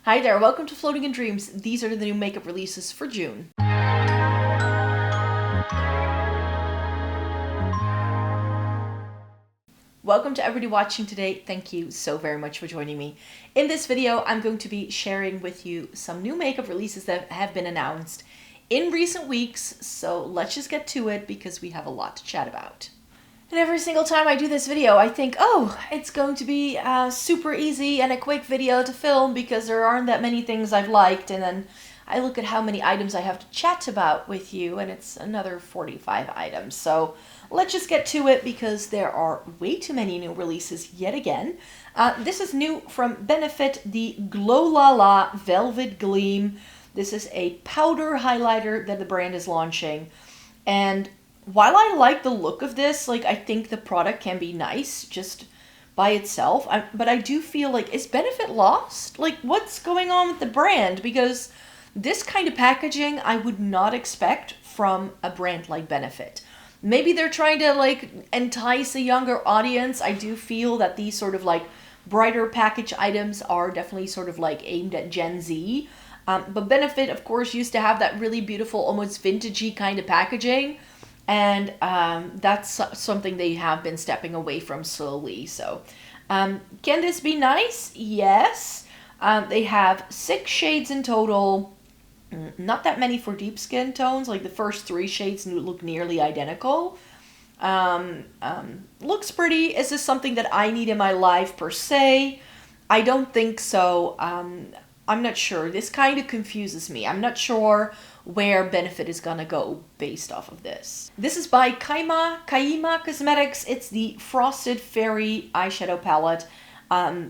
Hi there, welcome to Floating in Dreams. These are the new makeup releases for June. Welcome to everybody watching today. Thank you so very much for joining me. In this video, I'm going to be sharing with you some new makeup releases that have been announced in recent weeks. So let's just get to it because we have a lot to chat about. And every single time I do this video, I think, oh, it's going to be super easy and a quick video to film because there aren't that many things I've liked. And then I look at how many items I have to chat about with you, and it's another 45 items. So let's just get to it because there are way too many new releases yet again. This is new from Benefit, the Glow La La Velvet Gleam. This is a powder highlighter that the brand is launching. And while I like the look of this, I think the product can be nice just by itself. But I do feel like, is Benefit lost? What's going on with the brand? Because this kind of packaging I would not expect from a brand like Benefit. Maybe they're trying to entice a younger audience. I do feel that these sort of brighter package items are definitely sort of aimed at Gen Z. But Benefit, of course, used to have that really beautiful, almost vintagey kind of packaging. And that's something they have been stepping away from slowly. So can this be nice? Yes. They have 6 shades in total. Not that many for deep skin tones. The first 3 shades look nearly identical. Looks pretty. Is this something that I need in my life per se? I don't think so. I'm not sure. This kind of confuses me. I'm not sure where Benefit is gonna go based off of this. This is by Kaima Cosmetics. It's the Frosted Fairy eyeshadow palette.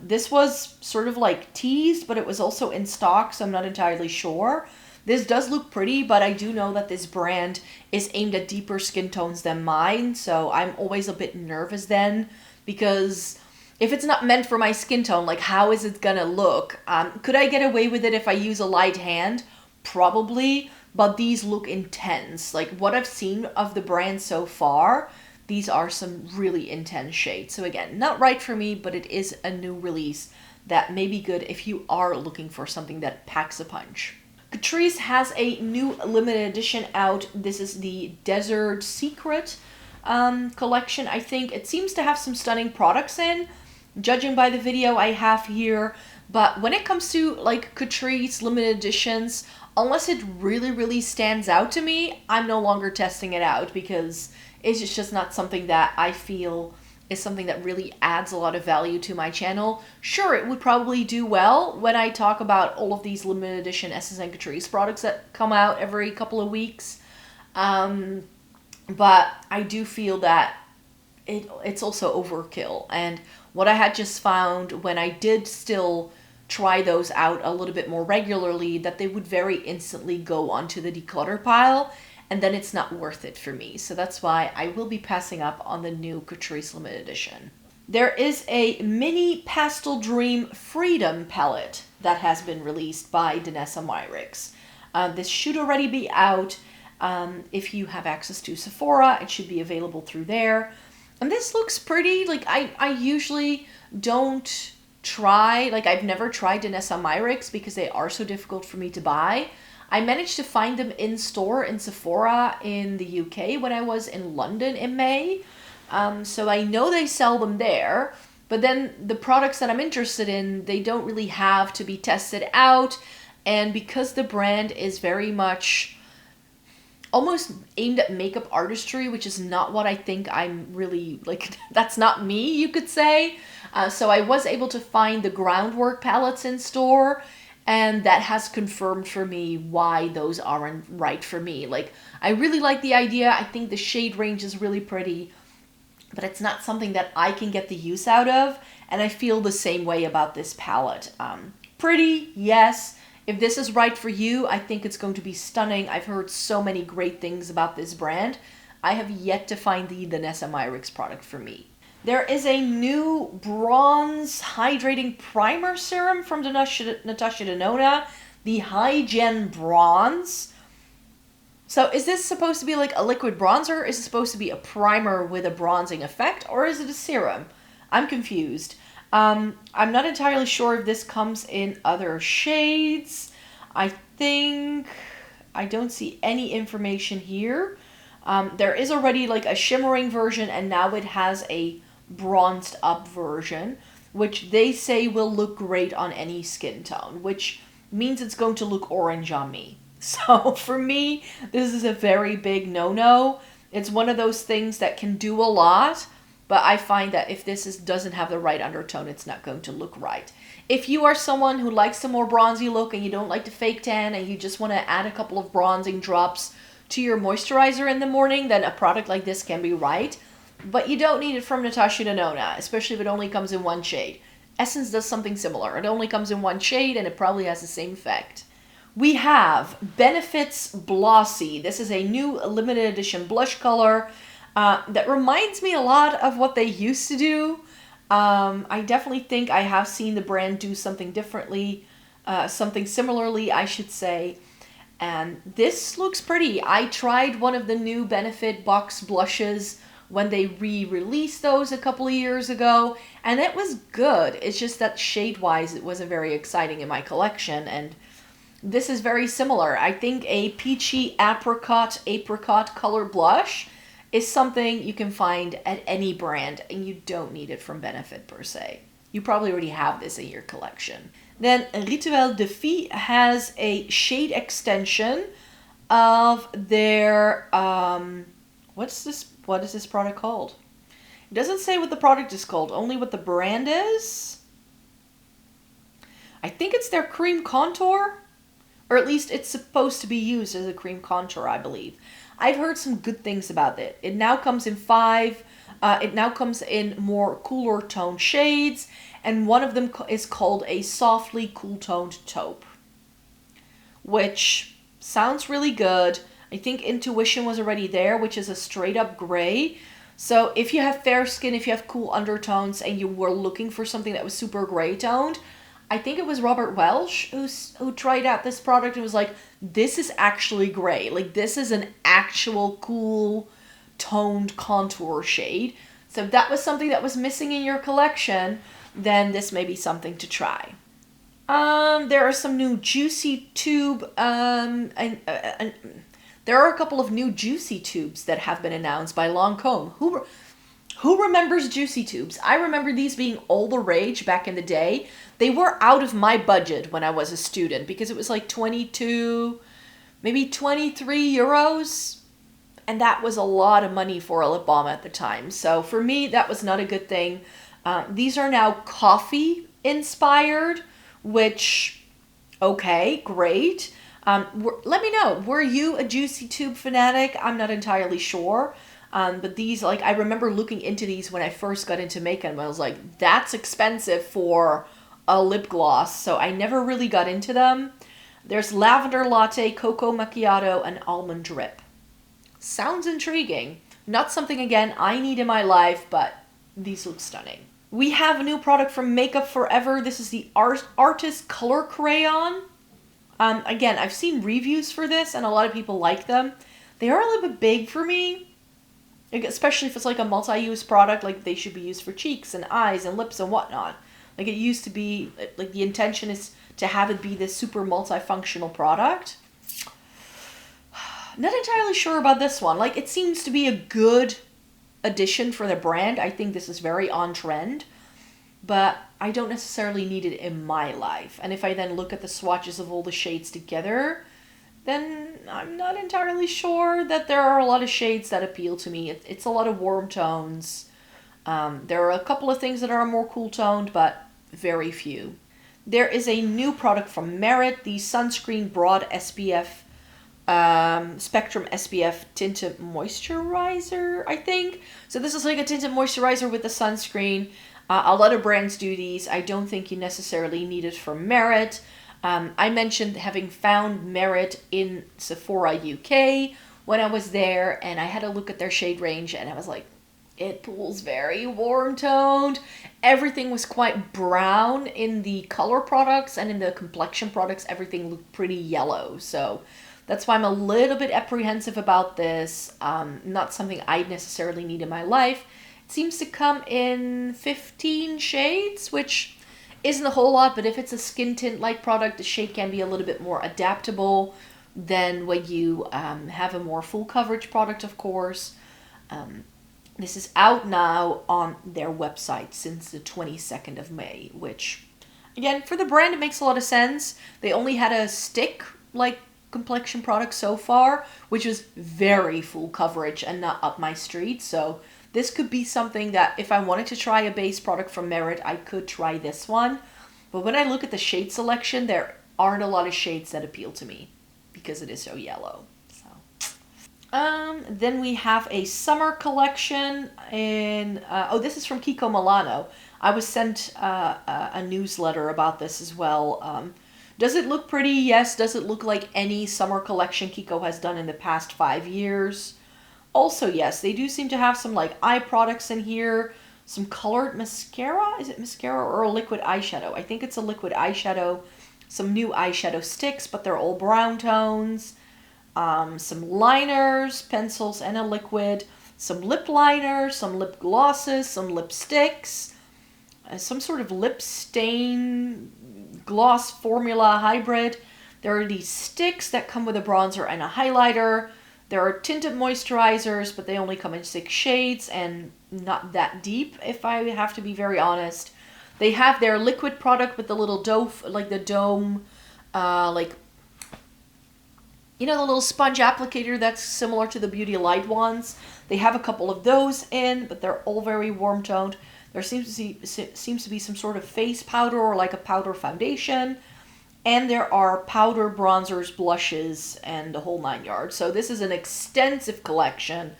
This was sort of teased, but it was also in stock, so I'm not entirely sure. This does look pretty, but I do know that this brand is aimed at deeper skin tones than mine, so I'm always a bit nervous then, because if it's not meant for my skin tone, how is it gonna look? Could I get away with it if I use a light hand? Probably, but these look intense. What I've seen of the brand so far, these are some really intense shades. So again, not right for me, but it is a new release that may be good if you are looking for something that packs a punch. Catrice has a new limited edition out. This is the Desert Secret collection. I think it seems to have some stunning products in, judging by the video I have here. But when it comes to Catrice limited editions, unless it really, really stands out to me, I'm no longer testing it out because it's just not something that I feel is something that really adds a lot of value to my channel. Sure, it would probably do well when I talk about all of these limited edition SSN Catrice products that come out every couple of weeks. But I do feel that it's also overkill. And what I had just found when I did still try those out a little bit more regularly, that they would very instantly go onto the declutter pile, and then it's not worth it for me. So that's why I will be passing up on the new Catrice limited edition. There is a mini Pastel Dream Freedom palette that has been released by Danessa Myricks. This should already be out. If you have access to Sephora, it should be available through there. And this looks pretty. I usually don't try, I've never tried Danessa Myricks because they are so difficult for me to buy. I managed to find them in store in Sephora in the UK when I was in London in May. So I know they sell them there, but then the products that I'm interested in, they don't really have to be tested out. And because the brand is very much almost aimed at makeup artistry, which is not what I think I'm really, that's not me, you could say. So I was able to find the Groundwork palettes in store, and that has confirmed for me why those aren't right for me. I really like the idea. I think the shade range is really pretty, but it's not something that I can get the use out of, and I feel the same way about this palette. Pretty, yes. If this is right for you, I think it's going to be stunning. I've heard so many great things about this brand. I have yet to find the Danessa Myricks product for me. There is a new bronze hydrating primer serum from Natasha Denona, the Hygen Bronze. So is this supposed to be a liquid bronzer? Is it supposed to be a primer with a bronzing effect? Or is it a serum? I'm confused. I'm not entirely sure if this comes in other shades. I don't see any information here. There is already like a shimmering version, and now it has a bronzed up version, which they say will look great on any skin tone, which means it's going to look orange on me. So for me, this is a very big no-no. It's one of those things that can do a lot, but I find that if this doesn't have the right undertone, it's not going to look right. If you are someone who likes the more bronzy look and you don't like the fake tan and you just want to add a couple of bronzing drops to your moisturizer in the morning, then a product like this can be right. But you don't need it from Natasha Denona, especially if it only comes in one shade. Essence does something similar. It only comes in one shade and it probably has the same effect. We have Benefits Blossy. This is a new limited edition blush color that reminds me a lot of what they used to do. I definitely think I have seen the brand do something differently, something similarly, I should say. And this looks pretty. I tried one of the new Benefit box blushes when they re-released those a couple of years ago, and it was good. It's just that shade-wise, it wasn't very exciting in my collection, and this is very similar. I think a peachy apricot color blush is something you can find at any brand, and you don't need it from Benefit per se. You probably already have this in your collection. Then Rituel de Fille has a shade extension of their, what is this product called? It doesn't say what the product is called, only what the brand is. I think it's their cream contour, or at least it's supposed to be used as a cream contour, I believe. I've heard some good things about it. It now comes in it now comes in more cooler tone shades, and one of them is called a softly cool toned taupe, which sounds really good. I think Intuition was already there, which is a straight up gray. So if you have fair skin, if you have cool undertones, and you were looking for something that was super gray toned, I think it was Robert Welsh who tried out this product and was like, this is actually gray. Like, this is an actual cool toned contour shade. So if that was something that was missing in your collection, then this may be something to try. There are some new Juicy Tube, there are a couple of new Juicy Tubes that have been announced by Lancôme. Who remembers Juicy Tubes? I remember these being all the rage back in the day. They were out of my budget when I was a student because it was like 22, maybe 23 euros. And that was a lot of money for a lip balm at the time. So for me, that was not a good thing. These are now coffee inspired, which, okay, great. Let me know, were you a Juicy Tube fanatic? I'm not entirely sure. But these, like, I remember looking into these when I first got into makeup, and I was like, that's expensive for a lip gloss. So I never really got into them. There's Lavender Latte, Cocoa Macchiato, and Almond Drip. Sounds intriguing. Not something, again, I need in my life, but these look stunning. We have a new product from Makeup Forever. This is the Artist Color Crayon. Again, I've seen reviews for this, and a lot of people like them. They are a little bit big for me. Especially if it's like a multi-use product, like they should be used for cheeks and eyes and lips and whatnot. Like it used to be, like the intention is to have it be this super multifunctional product. Not entirely sure about this one. Like, it seems to be a good addition for the brand. I think this is very on trend, but I don't necessarily need it in my life. And if I then look at the swatches of all the shades together, then I'm not entirely sure that there are a lot of shades that appeal to me. It's a lot of warm tones. There are a couple of things that are more cool toned, but very few. There is a new product from Merit, the Sunscreen Broad SPF, Spectrum SPF Tinted Moisturizer, I think. So this is like a tinted moisturizer with the sunscreen. A lot of brands do these. I don't think you necessarily need it from Merit. I mentioned having found Merit in Sephora UK when I was there, and I had a look at their shade range, and I was like, it pulls very warm toned. Everything was quite brown in the color products, and in the complexion products, everything looked pretty yellow. So that's why I'm a little bit apprehensive about this. Not something I necessarily need in my life. It seems to come in 15 shades, which isn't a whole lot, but if it's a skin tint-like product, the shade can be a little bit more adaptable than when you have a more full coverage product, of course. This is out now on their website since the 22nd of May, which, again, for the brand, it makes a lot of sense. They only had a stick-like complexion product so far, which was very full coverage and not up my street. So this could be something that if I wanted to try a base product from Merit, I could try this one. But when I look at the shade selection, there aren't a lot of shades that appeal to me because it is so yellow. Then we have a summer collection in, this is from Kiko Milano. I was sent a newsletter about this as well. Does it look pretty? Yes. Does it look like any summer collection Kiko has done in the past 5 years? Also, yes. They do seem to have some like eye products in here. Some colored mascara. Is it mascara or a liquid eyeshadow? I think it's a liquid eyeshadow. Some new eyeshadow sticks, but they're all brown tones. Some liners, pencils, and a liquid. Some lip liners, some lip glosses, some lipsticks. Some sort of lip stain gloss formula hybrid. There are these sticks that come with a bronzer and a highlighter. There are tinted moisturizers, but they only come in 6 shades and not that deep, if I have to be very honest. They have their liquid product with the little dome, like the dome, the little sponge applicator that's similar to the Beauty Light ones. They have a couple of those in, but they're all very warm toned. There seems to be some sort of face powder or like a powder foundation. And there are powder, bronzers, blushes, and the whole 9 yards. So this is an extensive collection.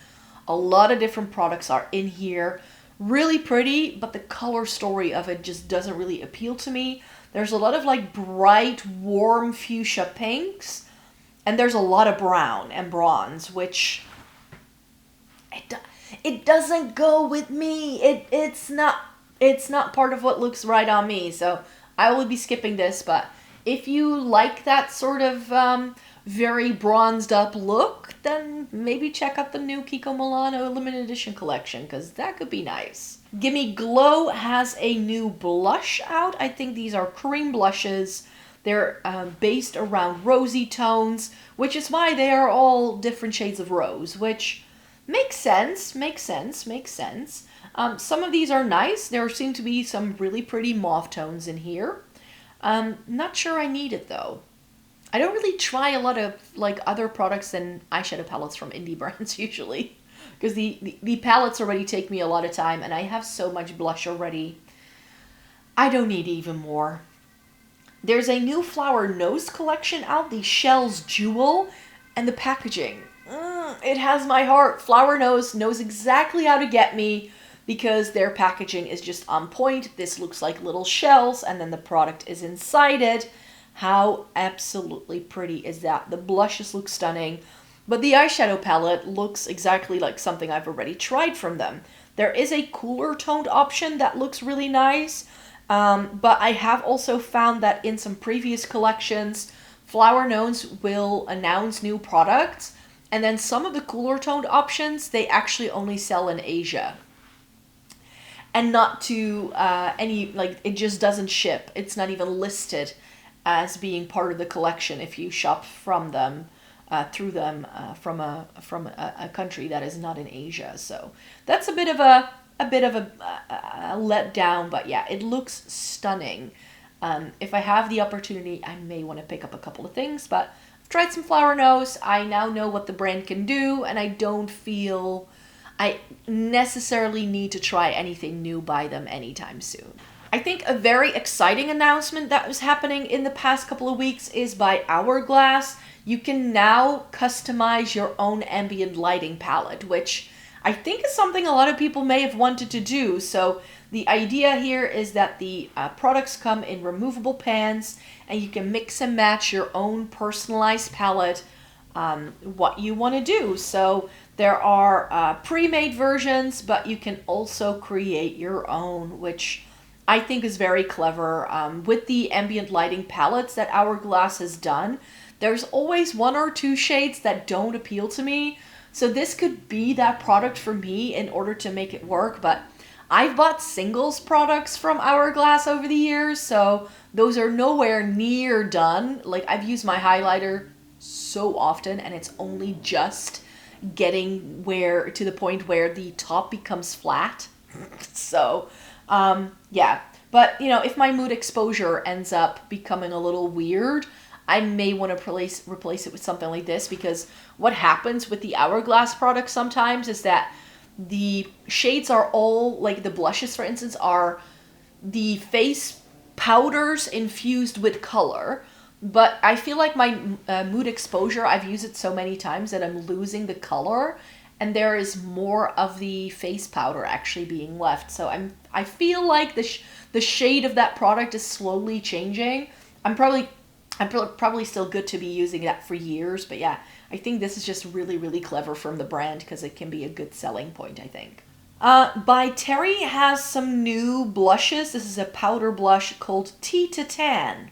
A lot of different products are in here. Really pretty, but the color story of it just doesn't really appeal to me. There's a lot of like bright, warm fuchsia pinks. And there's a lot of brown and bronze, which it doesn't go with me. It's not part of what looks right on me. So I will be skipping this, but if you like that sort of very bronzed up look, then maybe check out the new Kiko Milano limited edition collection, because that could be nice. Gimme Glow has a new blush out. I think these are cream blushes. They're based around rosy tones, which is why they are all different shades of rose, which makes sense. Some of these are nice. There seem to be some really pretty mauve tones in here. Not sure I need it though. I don't really try a lot of like other products than eyeshadow palettes from indie brands usually, because the palettes already take me a lot of time and I have so much blush already. I don't need even more. There's a new flower nose collection out, the Shells Jewel, and the packaging. It has my heart. Flower Nose knows exactly how to get me because their packaging is just on point. This looks like little shells and then the product is inside it. How absolutely pretty is that? The blushes look stunning, but the eyeshadow palette looks exactly like something I've already tried from them. There is a cooler toned option that looks really nice. But I have also found that in some previous collections, Flower Nose will announce new products, and then some of the cooler toned options, they actually only sell in Asia. And not to it just doesn't ship. It's not even listed as being part of the collection if you shop from them, through them, from a country that is not in Asia. So that's a bit of a letdown, but yeah, it looks stunning. If I have the opportunity, I may want to pick up a couple of things, but I've tried some Flower Nose. I now know what the brand can do, and I don't feel I necessarily need to try anything new by them anytime soon. I think a very exciting announcement that was happening in the past couple of weeks is by Hourglass. You can now customize your own ambient lighting palette, which I think is something a lot of people may have wanted to do. So the idea here is that the products come in removable pans and you can mix and match your own personalized palette, what you want to do. So there are pre-made versions, but you can also create your own, which I think is very clever. With the ambient lighting palettes that Hourglass has done, there's always 1 or 2 shades that don't appeal to me. So this could be that product for me in order to make it work, but I've bought singles products from Hourglass over the years, so those are nowhere near done. Like, I've used my highlighter so often, and it's only just getting to the point where the top becomes flat. So, yeah. But, you know, if my mood exposure ends up becoming a little weird, I may want to replace it with something like this, because what happens with the Hourglass products sometimes is that the shades are all, like the blushes, for instance, are the face powders infused with color. But I feel like my mood exposure, I've used it so many times that I'm losing the color, and there is more of the face powder actually being left. So I feel like the shade of that product is slowly changing. I'm probably still good to be using that for years, but yeah, I think this is just really, really clever from the brand because it can be a good selling point, I think. By Terry has some new blushes. This is a powder blush called Tea to Tan.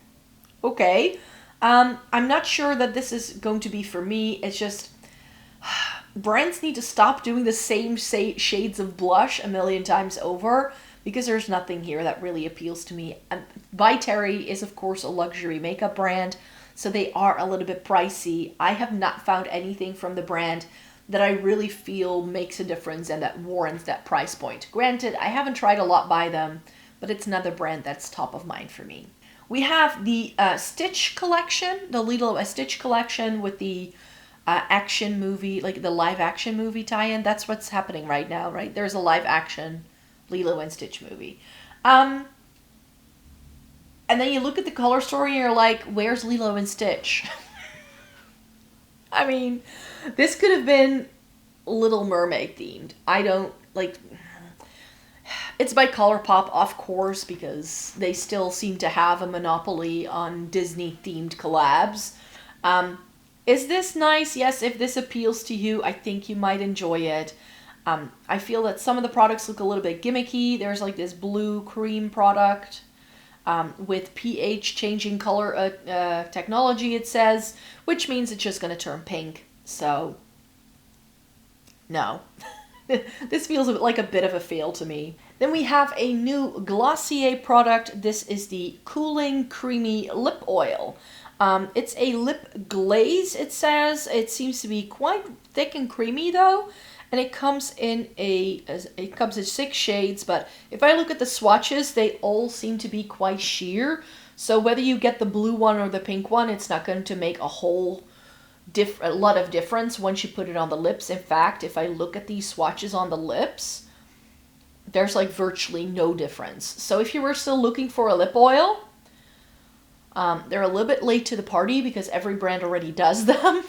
Okay. I'm not sure that this is going to be for me. It's just, brands need to stop doing the same shades of blush a million times over, because there's nothing here that really appeals to me. By Terry is, of course, a luxury makeup brand, so they are a little bit pricey. I have not found anything from the brand that I really feel makes a difference and that warrants that price point. Granted, I haven't tried a lot by them, but it's another brand that's top of mind for me. We have the Stitch collection, the Lilo & Stitch collection with the action movie, like the live action movie tie-in. That's what's happening right now, right? There's a live action Lilo & Stitch movie. And then you look at the color story and you're like, where's Lilo & Stitch? I mean, this could have been Little Mermaid themed. I don't, like, it's by ColourPop, of course, because they still seem to have a monopoly on Disney themed collabs. Is this nice? Yes, if this appeals to you, I think you might enjoy it. I feel that some of the products look a little bit gimmicky. There's like this blue cream product with pH changing color technology, it says, which means it's just going to turn pink. So, no. This feels like a bit of a fail to me. Then we have a new Glossier product. This is the Cooling Creamy Lip Oil. It's a lip glaze, it says. It seems to be quite thick and creamy though. And it comes in it comes in 6 shades, but if I look at the swatches, they all seem to be quite sheer. So whether you get the blue one or the pink one, it's not going to make a lot of difference once you put it on the lips. In fact, if I look at these swatches on the lips, there's like virtually no difference. So if you were still looking for a lip oil, they're a little bit late to the party because every brand already does them.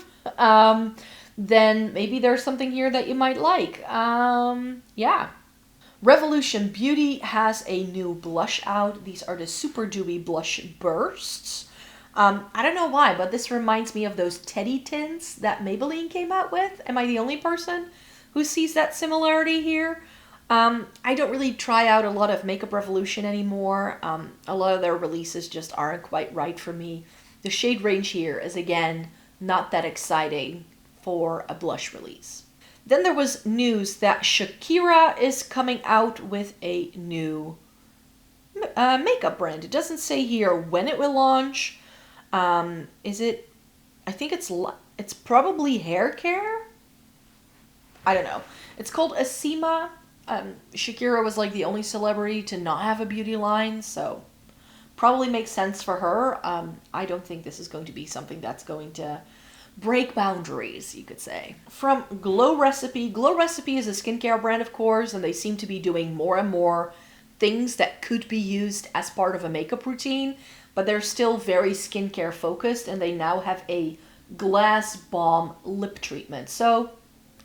Then maybe there's something here that you might like. Yeah. Revolution Beauty has a new blush out. These are the Super Dewy Blush Bursts. I don't know why, but this reminds me of those Teddy tints that Maybelline came out with. Am I the only person who sees that similarity here? I don't really try out a lot of Makeup Revolution anymore. A lot of their releases just aren't quite right for me. The shade range here is, again, not that exciting for a blush release. Then there was news that Shakira is coming out with a new makeup brand. It doesn't say here when it will launch. Is it, I think it's probably hair care? I don't know. It's called Asima. Shakira was like the only celebrity to not have a beauty line, so probably makes sense for her. I don't think this is going to be something that's going to break boundaries, you could say. From Glow Recipe. Glow Recipe is a skincare brand, of course, and they seem to be doing more and more things that could be used as part of a makeup routine, but they're still very skincare focused, and they now have a glass balm lip treatment. So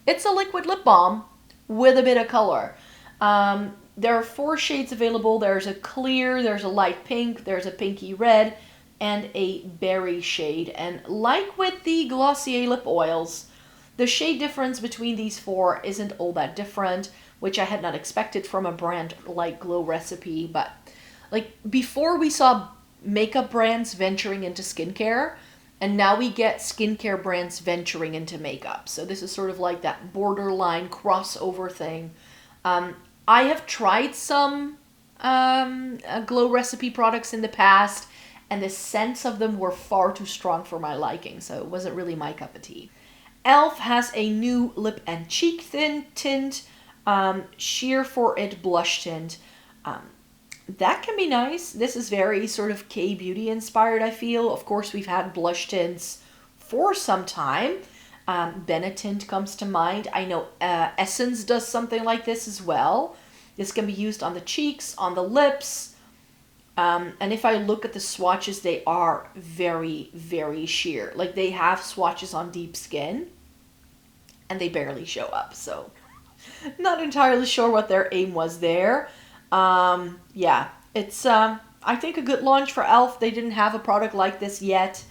it's a liquid lip balm with a bit of color. There are 4 shades available. There's a clear, there's a light pink, there's a pinky red, and a berry shade. And like with the Glossier lip oils, the shade difference between these 4 isn't all that different, which I had not expected from a brand like Glow Recipe. But like before we saw makeup brands venturing into skincare, And now we get skincare brands venturing into makeup. So this is sort of like that borderline crossover thing. I have tried some Glow Recipe products in the past, and the scents of them were far too strong for my liking, so it wasn't really my cup of tea. e.l.f. has a new lip and cheek tint, Sheer for It blush tint. That can be nice. This is very sort of K-beauty inspired, I feel. Of course, we've had blush tints for some time. Benetint comes to mind. I know Essence does something like this as well. This can be used on the cheeks, on the lips. And if I look at the swatches, they are very, very sheer. Like, they have swatches on deep skin, and they barely show up. So, not entirely sure what their aim was there. Yeah, it's, I think, a good launch for e.l.f. They didn't have a product like this yet.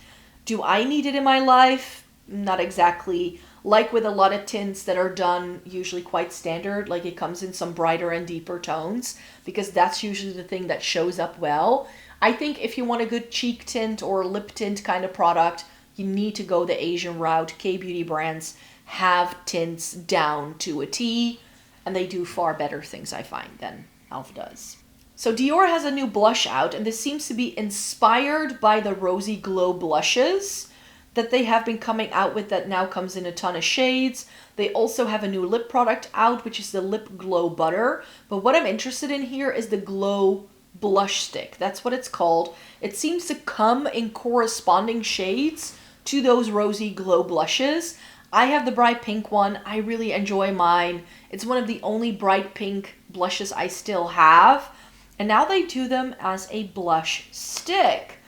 Do I need it in my life? Not exactly. Like with a lot of tints that are done usually quite standard, like it comes in some brighter and deeper tones, because that's usually the thing that shows up well. I think if you want a good cheek tint or lip tint kind of product, you need to go the Asian route. K-beauty brands have tints down to a T, and they do far better things, I find, than e.l.f. does. So Dior has a new blush out, and this seems to be inspired by the Rosy Glow blushes that they have been coming out with that now comes in a ton of shades. They also have a new lip product out, which is the Lip Glow Butter. But what I'm interested in here is the Glow Blush Stick. That's what it's called. It seems to come in corresponding shades to those Rosy Glow blushes. I have the bright pink one. I really enjoy mine. It's one of the only bright pink blushes I still have. And now they do them as a blush stick.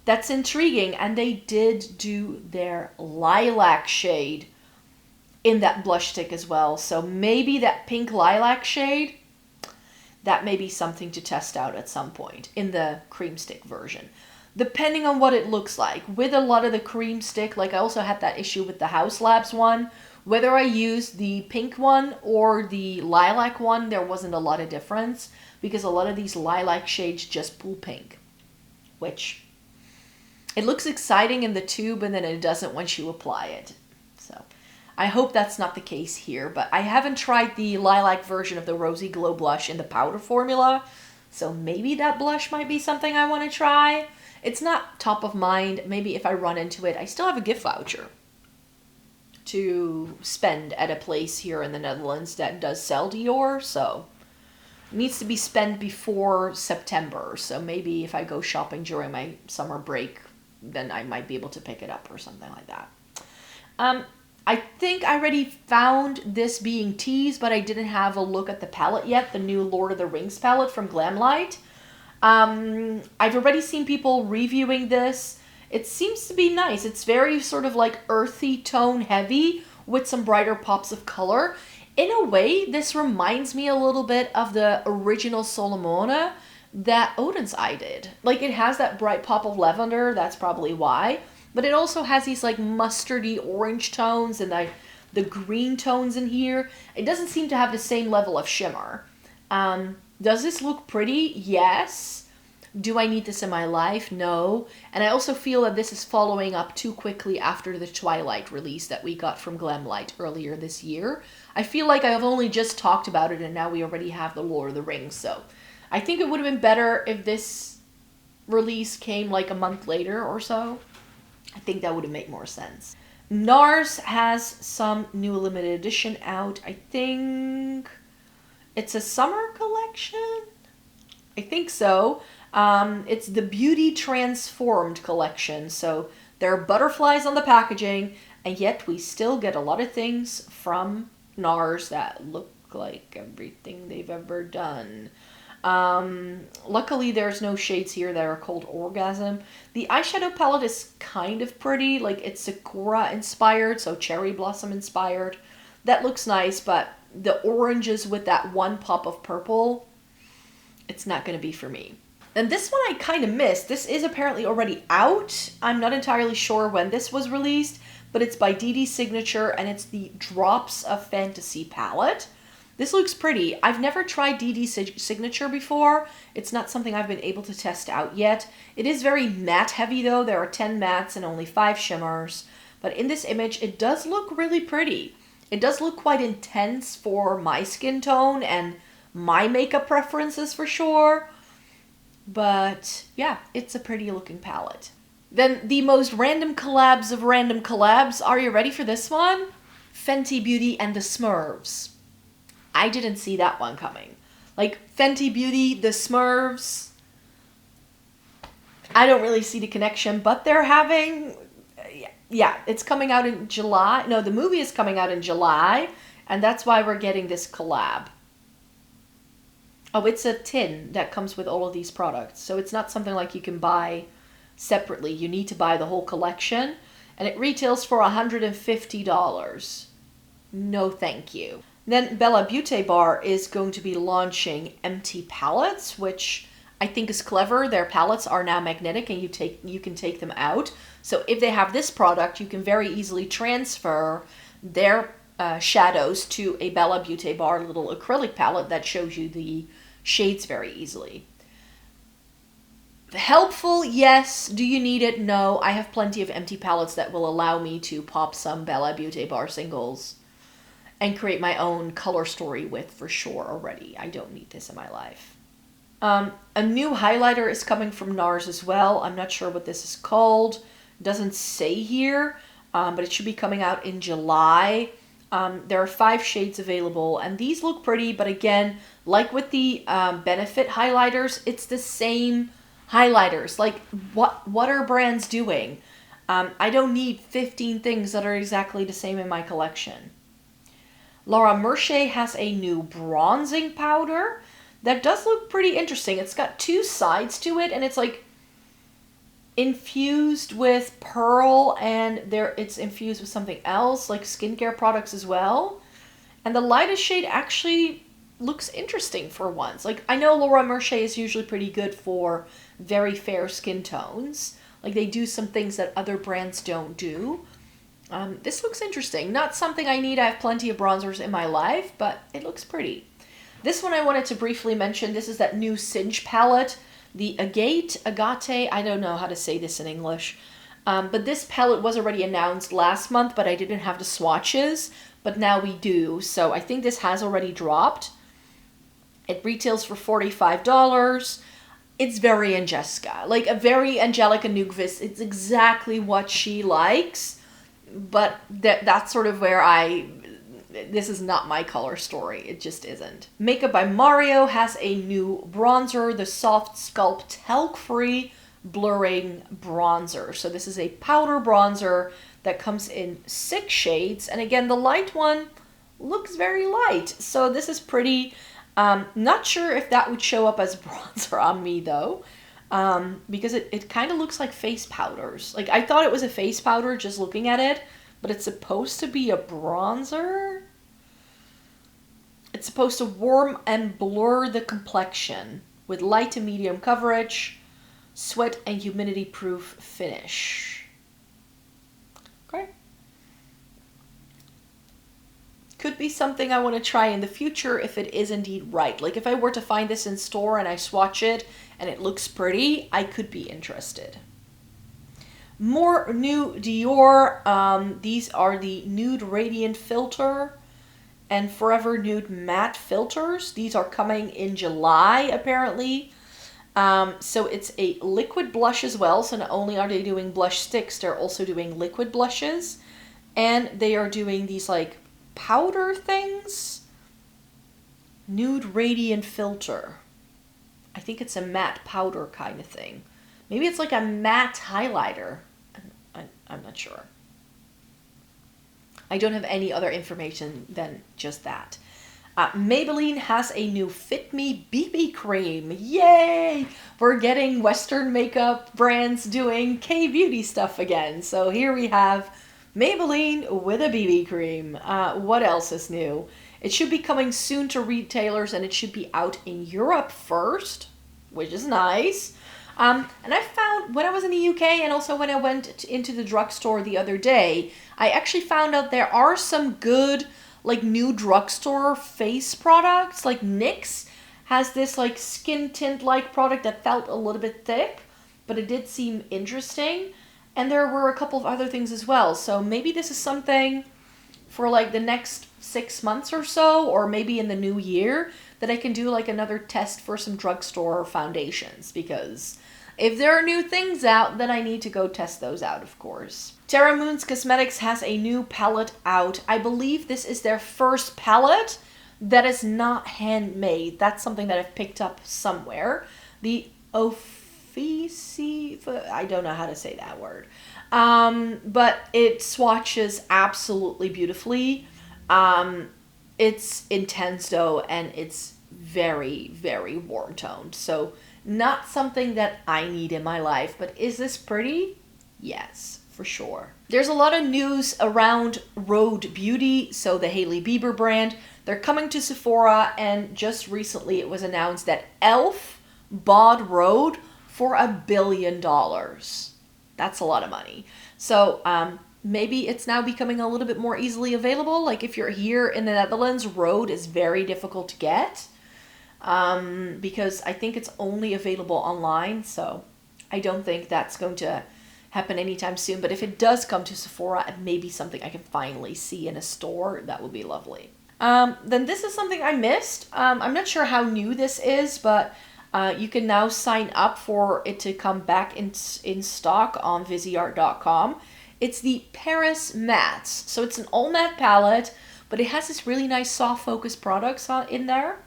That's intriguing, and they did do their lilac shade in that blush stick as well. So maybe that pink lilac shade, that may be something to test out at some point in the cream stick version. Depending on what it looks like. With a lot of the cream stick, like I also had that issue with the House Labs one, whether I used the pink one or the lilac one, there wasn't a lot of difference, because a lot of these lilac shades just pull pink, which it looks exciting in the tube, and then it doesn't once you apply it. So I hope that's not the case here, but I haven't tried the lilac version of the Rosy Glow blush in the powder formula, so maybe that blush might be something I want to try. It's not top of mind. Maybe if I run into it. I still have a gift voucher to spend at a place here in the Netherlands that does sell Dior, so it needs to be spent before September. So maybe if I go shopping during my summer break, then I might be able to pick it up or something like that. I think I already found this being teased, but I didn't have a look at the palette yet, the new Lord of the Rings palette from Glamlight. I've already seen people reviewing this. It seems to be nice. It's very sort of like earthy tone heavy with some brighter pops of color. In a way, this reminds me a little bit of the original Solomona that Odin's Eye did. Like, it has that bright pop of lavender, that's probably why, but it also has these like mustardy orange tones and the green tones in here. It doesn't seem to have the same level of shimmer. Does this look pretty? Yes. Do I need this in my life? No. And I also feel that this is following up too quickly after the Twilight release that we got from Glamlight earlier this year. I feel like I've only just talked about it, and now we already have the Lord of the Rings, so I think it would have been better if this release came like a month later or so. I think that would have made more sense. NARS has some new limited edition out. I think it's a summer collection. I think so. It's the Beauty Transformed collection. So there are butterflies on the packaging, and yet we still get a lot of things from NARS that look like everything they've ever done. Luckily there's no shades here that are called Orgasm. The eyeshadow palette is kind of pretty, like it's Sakura inspired, so cherry blossom inspired. That looks nice, but the oranges with that one pop of purple, it's not going to be for me. And this one I kind of missed. This is apparently already out. I'm not entirely sure when this was released, but it's by DD Signature, and it's the Drops of Fantasy palette. This looks pretty. I've never tried DD Signature before. It's not something I've been able to test out yet. It is very matte heavy though. There are 10 mattes and only 5 shimmers. But in this image, it does look really pretty. It does look quite intense for my skin tone and my makeup preferences for sure. But yeah, it's a pretty looking palette. Then the most random collabs of random collabs. Are you ready for this one? Fenty Beauty and the Smurfs. I didn't see that one coming. Like Fenty Beauty, the Smurfs. I don't really see the connection, but they're having... Yeah, it's coming out in July. No, the movie is coming out in July, and that's why we're getting this collab. Oh, it's a tin that comes with all of these products. So it's not something like you can buy separately. You need to buy the whole collection, and it retails for $150. No, thank you. Then Bella Beauté Bar is going to be launching empty palettes, which I think is clever. Their palettes are now magnetic and you can take them out. So if they have this product, you can very easily transfer their shadows to a Bella Beauté Bar little acrylic palette that shows you the shades very easily. Helpful, yes. Do you need it? No. I have plenty of empty palettes that will allow me to pop some Bella Beauté Bar singles and create my own color story with for sure already. I don't need this in my life. A new highlighter is coming from NARS as well. I'm not sure what this is called. It doesn't say here, but it should be coming out in July. There are 5 shades available, and these look pretty, but again, like with the Benefit highlighters, it's the same highlighters. Like, what are brands doing? I don't need 15 things that are exactly the same in my collection. Laura Mercier has a new bronzing powder that does look pretty interesting. It's got 2 sides to it, and it's like infused with pearl, and it's infused with something else, like skincare products as well. And the lightest shade actually looks interesting for once. Like, I know Laura Mercier is usually pretty good for very fair skin tones. Like, they do some things that other brands don't do. This looks interesting. Not something I need. I have plenty of bronzers in my life, but it looks pretty. This one I wanted to briefly mention. This is that new Singe palette. The Agate, I don't know how to say this in English. But this palette was already announced last month, but I didn't have the swatches. But now we do. So I think this has already dropped. It retails for $45. It's very Angelica. Like a very Angelica Nugvis. It's exactly what she likes. But that's sort of where this is not my color story. It just isn't. Makeup by Mario has a new bronzer, the Soft Sculpt Talc-Free Blurring Bronzer. So this is a powder bronzer that comes in 6 shades. And again, the light one looks very light. So this is pretty. Not sure if that would show up as bronzer on me though. Because it kind of looks like face powders. Like, I thought it was a face powder just looking at it, but it's supposed to be a bronzer. It's supposed to warm and blur the complexion with light to medium coverage, sweat and humidity proof finish. Okay. Could be something I want to try in the future if it is indeed right. Like, if I were to find this in store and I swatch it and it looks pretty, I could be interested. More new Dior. These are the Nude Radiant Filter and Forever Nude Matte filters. These are coming in July, apparently. So it's a liquid blush as well. So not only are they doing blush sticks, they're also doing liquid blushes. And they are doing these like powder things. Nude Radiant Filter. I think it's a matte powder kind of thing. Maybe it's like a matte highlighter. I'm not sure. I don't have any other information than just that. Maybelline has a new Fit Me BB cream. Yay! We're getting Western makeup brands doing K-beauty stuff again. So here we have Maybelline with a BB cream. What else is new? It should be coming soon to retailers, and it should be out in Europe first, which is nice. And I found, when I was in the UK and also when I went into the drugstore the other day, I actually found out there are some good like new drugstore face products. Like NYX has this like skin tint like product that felt a little bit thick, but it did seem interesting. And there were a couple of other things as well. So maybe this is something for like the next 6 months or so, or maybe in the new year, that I can do like another test for some drugstore foundations, because if there are new things out, then I need to go test those out, of course. Terra Moons Cosmetics has a new palette out. I believe this is their first palette that is not handmade. That's something that I've picked up somewhere. The Offici, I don't know how to say that word. But it swatches absolutely beautifully. It's intense though, and it's very, very warm toned. So not something that I need in my life, but is this pretty? Yes, for sure. There's a lot of news around Rhode Beauty, so the Hailey Bieber brand. They're coming to Sephora, and just recently it was announced that e.l.f. bought Rhode for $1 billion. That's a lot of money. So maybe it's now becoming a little bit more easily available. Like if you're here in the Netherlands, Rhode is very difficult to get. Because I think it's only available online, so I don't think that's going to happen anytime soon. But if it does come to Sephora, it may be something I can finally see in a store. That would be lovely. Then this is something I missed. I'm not sure how new this is, but you can now sign up for it to come back in stock on Viseart.com. It's the Paris Mattes. So it's an all matte palette, but it has this really nice soft focus products in there.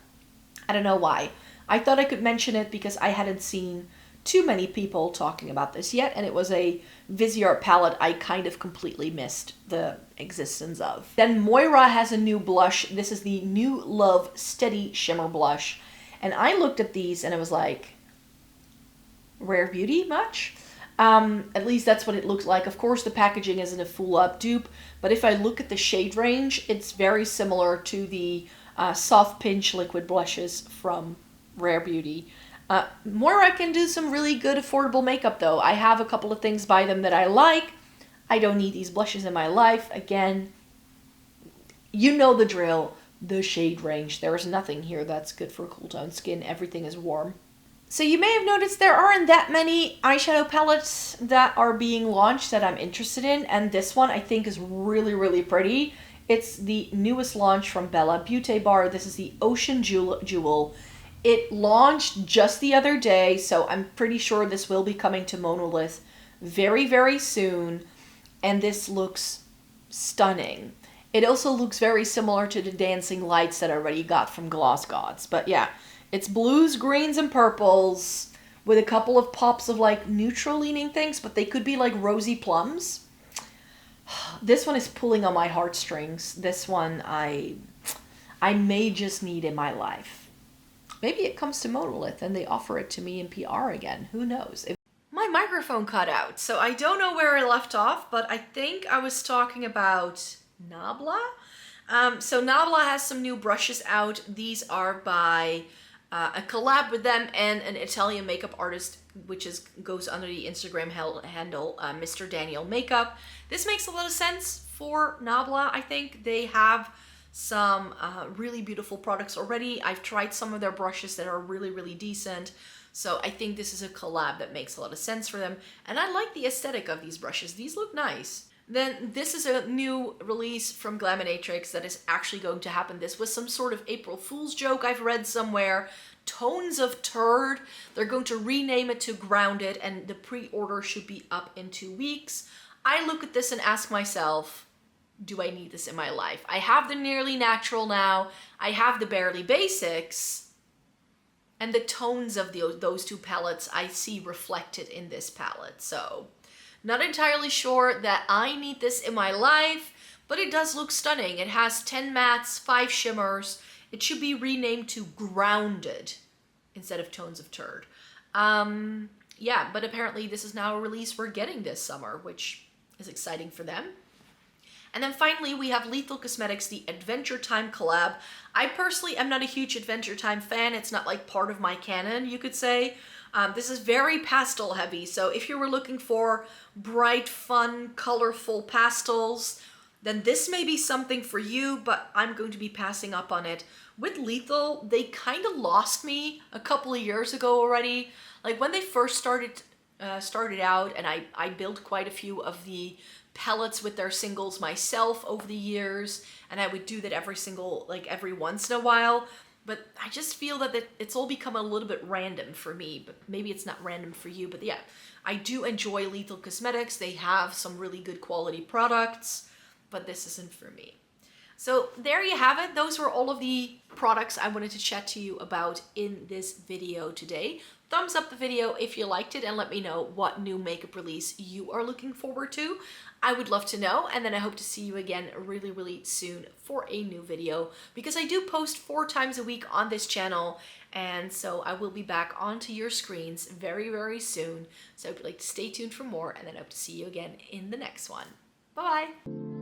I don't know why. I thought I could mention it because I hadn't seen too many people talking about this yet, and it was a Viseart palette I kind of completely missed the existence of. Then Moira has a new blush. This is the New Love Steady Shimmer Blush. And I looked at these and I was like, Rare Beauty much? At least that's what it looks like. Of course, the packaging isn't a full up dupe, but if I look at the shade range, it's very similar to the Soft Pinch liquid blushes from Rare Beauty. Moira can do some really good affordable makeup though. I have a couple of things by them that I like. I don't need these blushes in my life. Again, you know the drill, the shade range. There is nothing here that's good for cool tone skin. Everything is warm. So you may have noticed there aren't that many eyeshadow palettes that are being launched that I'm interested in, and this one I think is really, really pretty. It's the newest launch from Bella Beauté Bar. This is the Ocean Jewel. It launched just the other day, so I'm pretty sure this will be coming to MONOLITH very, very soon. And this looks stunning. It also looks very similar to the Dancing Lights that I already got from Gloss Gods. But yeah, it's blues, greens, and purples with a couple of pops of like neutral leaning things, but they could be like rosy plums. This one is pulling on my heartstrings. This one I may just need in my life. Maybe it comes to MONOLITH and they offer it to me in PR again. Who knows? My microphone cut out, so I don't know where I left off, but I think I was talking about Nabla. So Nabla has some new brushes out. These are by a collab with them and an Italian makeup artist, which goes under the Instagram handle Mr. Daniel Makeup. This makes a lot of sense for Nabla. I think they have some really beautiful products already. I've tried some of their brushes that are really, really decent. So I think this is a collab that makes a lot of sense for them. And I like the aesthetic of these brushes. These look nice. Then this is a new release from Glaminatrix that is actually going to happen. This was some sort of April Fool's joke I've read somewhere. Tones of Turd. They're going to rename it to Grounded, and the pre-order should be up in 2 weeks. I look at this and ask myself, do I need this in my life? I have the Nearly Natural now. I have the Barely Basics. And the tones of those two palettes I see reflected in this palette. So, not entirely sure that I need this in my life, but it does look stunning. It has 10 mattes, 5 shimmers. It should be renamed to Grounded instead of Tones of Turd. Yeah, but apparently this is now a release we're getting this summer, which is exciting for them. And then finally, we have Lethal Cosmetics, the Adventure Time collab. I personally am not a huge Adventure Time fan. It's not like part of my canon, you could say. This is very pastel heavy, so if you were looking for bright, fun, colorful pastels, then this may be something for you, but I'm going to be passing up on it. With Lethal, they kind of lost me a couple of years ago already. Like when they first started out, and I built quite a few of the palettes with their singles myself over the years, and I would do that every once in a while. But I just feel that it's all become a little bit random for me, but maybe it's not random for you. But yeah, I do enjoy Lethal Cosmetics. They have some really good quality products, but this isn't for me. So there you have it. Those were all of the products I wanted to chat to you about in this video today. Thumbs up the video if you liked it and let me know what new makeup release you are looking forward to. I would love to know, and then I hope to see you again really, really soon for a new video, because I do post 4 times a week on this channel, and so I will be back onto your screens very, very soon. So I would like to stay tuned for more, and then I hope to see you again in the next one. Bye-bye!